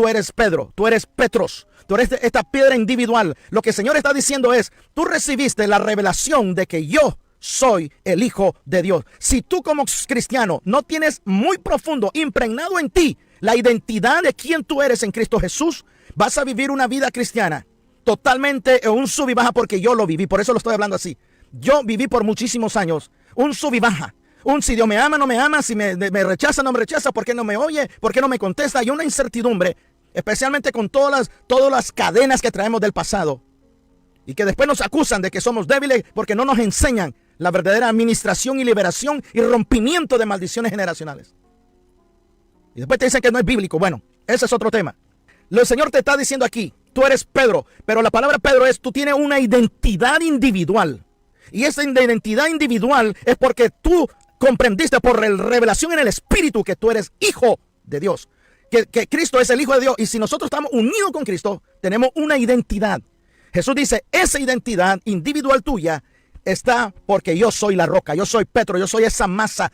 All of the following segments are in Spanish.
tú eres Pedro, tú eres Petros, tú eres esta piedra individual. Lo que el Señor está diciendo es, tú recibiste la revelación de que yo soy el Hijo de Dios. Si tú como cristiano no tienes muy profundo, impregnado en ti, la identidad de quién tú eres en Cristo Jesús, vas a vivir una vida cristiana totalmente un sub y baja, porque yo lo viví. Por eso lo estoy hablando así. Yo viví por muchísimos años un sub y baja. Si Dios me ama, no me ama, si me rechaza, no me rechaza, ¿por qué no me oye? ¿Por qué no me contesta? Hay una incertidumbre, especialmente con todas las cadenas que traemos del pasado. Y que después nos acusan de que somos débiles porque no nos enseñan la verdadera administración y liberación y rompimiento de maldiciones generacionales. Y después te dicen que no es bíblico. Bueno, ese es otro tema. El Señor te está diciendo aquí, tú eres Pedro, pero la palabra Pedro es, tú tienes una identidad individual. Y esa identidad individual es porque tú comprendiste por revelación en el Espíritu que tú eres hijo de Dios. Que Cristo es el Hijo de Dios. Y si nosotros estamos unidos con Cristo, tenemos una identidad. Jesús dice, esa identidad individual tuya está porque yo soy la roca, yo soy Petro, yo soy esa masa.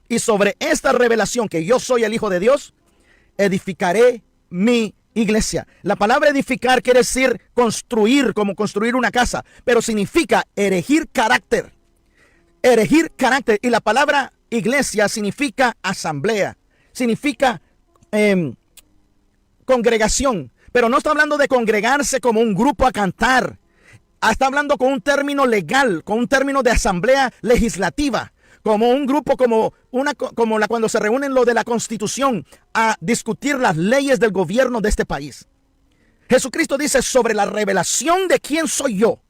Y sobre esta revelación que yo soy el Hijo de Dios, edificaré mi iglesia. La palabra edificar quiere decir construir, como construir una casa, pero significa erigir carácter. Erigir carácter. Y la palabra iglesia significa asamblea, significa congregación. Pero no está hablando de congregarse como un grupo a cantar. Está hablando con un término legal, con un término de asamblea legislativa, como un grupo, cuando se reúnen lo de la Constitución a discutir las leyes del gobierno de este país. Jesucristo dice, sobre la revelación de quién soy yo,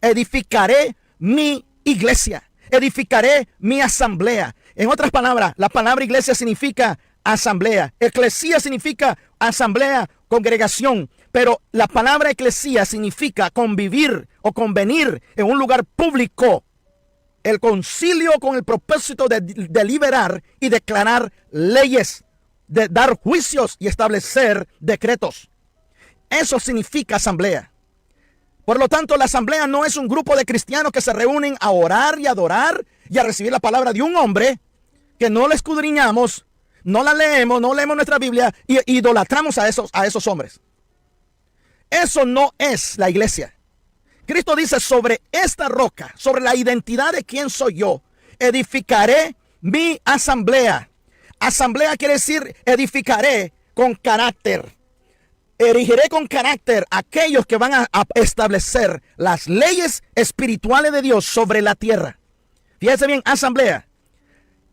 edificaré mi iglesia, edificaré mi asamblea. En otras palabras, la palabra iglesia significa asamblea. Eclesía significa asamblea, congregación. Pero la palabra eclesía significa convivir o convenir en un lugar público. El concilio con el propósito de deliberar y declarar leyes, de dar juicios y establecer decretos. Eso significa asamblea. Por lo tanto, la asamblea no es un grupo de cristianos que se reúnen a orar y adorar y a recibir la palabra de un hombre que no la escudriñamos, no la leemos, no leemos nuestra Biblia y idolatramos a esos hombres. Eso no es la iglesia. Cristo dice, sobre esta roca, sobre la identidad de quién soy yo, edificaré mi asamblea. Asamblea quiere decir edificaré con carácter. Erigiré con carácter aquellos que van a establecer las leyes espirituales de Dios sobre la tierra. Fíjense bien, asamblea.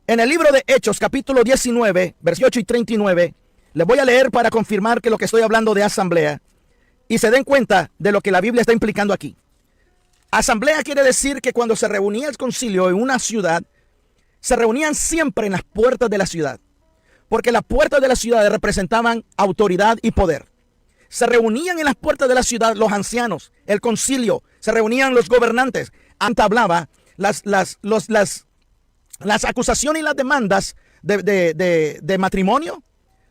En el libro de Hechos, capítulo 19, versículos 8 y 39, les voy a leer para confirmar que lo que estoy hablando de asamblea y se den cuenta de lo que la Biblia está implicando aquí. Asamblea quiere decir que cuando se reunía el concilio en una ciudad, se reunían siempre en las puertas de la ciudad, porque las puertas de la ciudad representaban autoridad y poder. Se reunían en las puertas de la ciudad los ancianos, el concilio, se reunían los gobernantes, entablaba las acusaciones y las demandas de matrimonio,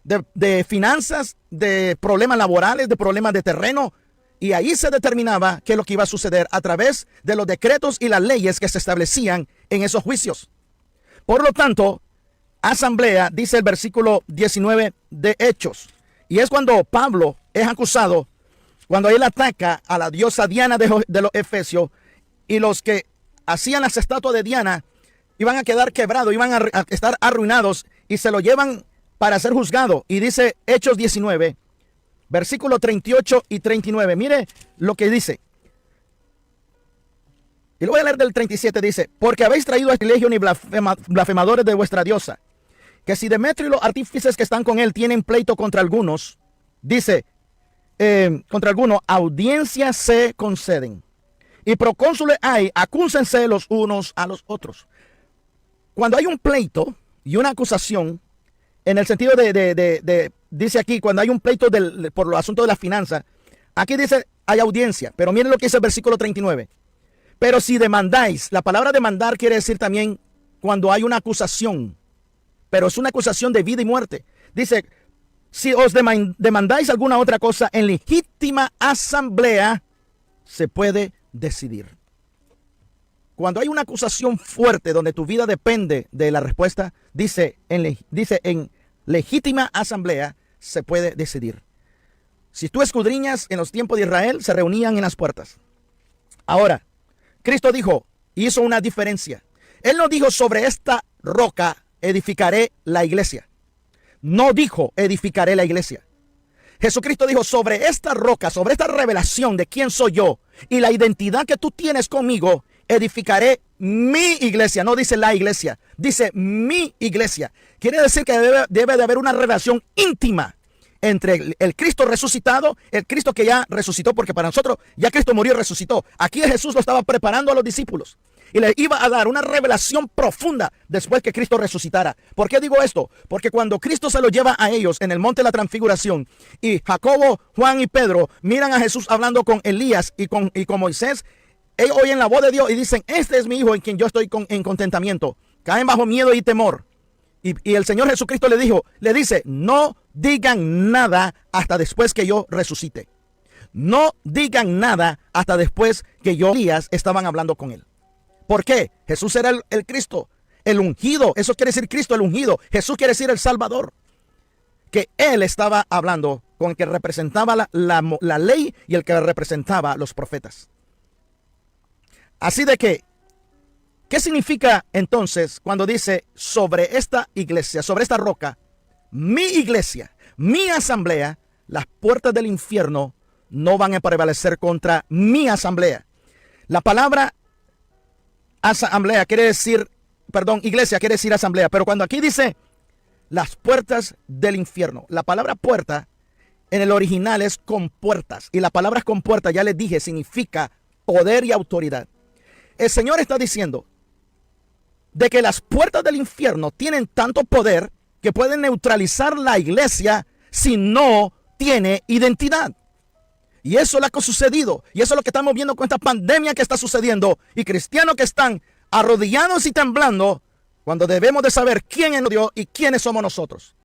de finanzas, de problemas laborales, de problemas de terreno. Y ahí se determinaba qué es lo que iba a suceder a través de los decretos y las leyes que se establecían en esos juicios. Por lo tanto, asamblea, dice el versículo 19 de Hechos. Y es cuando Pablo es acusado, cuando él ataca a la diosa Diana de los Efesios, y los que hacían las estatuas de Diana iban a quedar quebrados, iban a estar arruinados, y se lo llevan para ser juzgado. Y dice Hechos 19, versículo 38 y 39. Mire lo que dice. Y lo voy a leer del 37. Dice, porque habéis traído a legión y blasfemadores de vuestra diosa, que si Demetrio y los artífices que están con él tienen pleito contra algunos, dice, contra algunos, audiencias se conceden. Y procónsules hay, acúsense los unos a los otros. Cuando hay un pleito y una acusación, en el sentido dice aquí, cuando hay un pleito por los asuntos de la finanza, aquí dice, hay audiencia. Pero miren lo que dice el versículo 39. Pero si demandáis, la palabra demandar quiere decir también cuando hay una acusación, pero es una acusación de vida y muerte. Dice, si os demandáis alguna otra cosa, en legítima asamblea se puede decidir. Cuando hay una acusación fuerte donde tu vida depende de la respuesta, dice en legítima asamblea se puede decidir. Si tú escudriñas, en los tiempos de Israel se reunían en las puertas. Ahora, Cristo dijo, hizo una diferencia. Él no dijo sobre esta roca edificaré la iglesia. No dijo edificaré la iglesia. Jesucristo dijo sobre esta roca, sobre esta revelación de quién soy yo y la identidad que tú tienes conmigo, edificaré mi iglesia. No dice la iglesia, dice mi iglesia. Quiere decir que debe de haber una relación íntima entre el Cristo resucitado, el Cristo que ya resucitó, porque para nosotros ya Cristo murió y resucitó. Aquí Jesús lo estaba preparando a los discípulos y les iba a dar una revelación profunda después que Cristo resucitara. ¿Por qué digo esto? Porque cuando Cristo se lo lleva a ellos en el monte de la transfiguración y Jacobo, Juan y Pedro miran a Jesús hablando con Elías y con Moisés, ellos oyen la voz de Dios y dicen, este es mi hijo en quien yo estoy en contentamiento. Caen bajo miedo y temor. Y el Señor Jesucristo le dice, no digan nada hasta después que yo resucite. No digan nada hasta después que yo y Elías estaban hablando con él. ¿Por qué? Jesús era el Cristo, el ungido. Eso quiere decir Cristo, el ungido. Jesús quiere decir el Salvador. Que él estaba hablando con el que representaba la ley y el que representaba los profetas. Así de que, ¿qué significa entonces cuando dice sobre esta iglesia, sobre esta roca, mi iglesia, mi asamblea, las puertas del infierno no van a prevalecer contra mi asamblea? La palabra asamblea quiere decir, iglesia quiere decir asamblea, pero cuando aquí dice las puertas del infierno, la palabra puerta en el original es compuertas, y la palabra compuerta, ya les dije, significa poder y autoridad. El Señor está diciendo de que las puertas del infierno tienen tanto poder que pueden neutralizar la iglesia si no tiene identidad. Y eso es lo que ha sucedido. Y eso es lo que estamos viendo con esta pandemia que está sucediendo. Y cristianos que están arrodillados y temblando cuando debemos de saber quién es Dios y quiénes somos nosotros.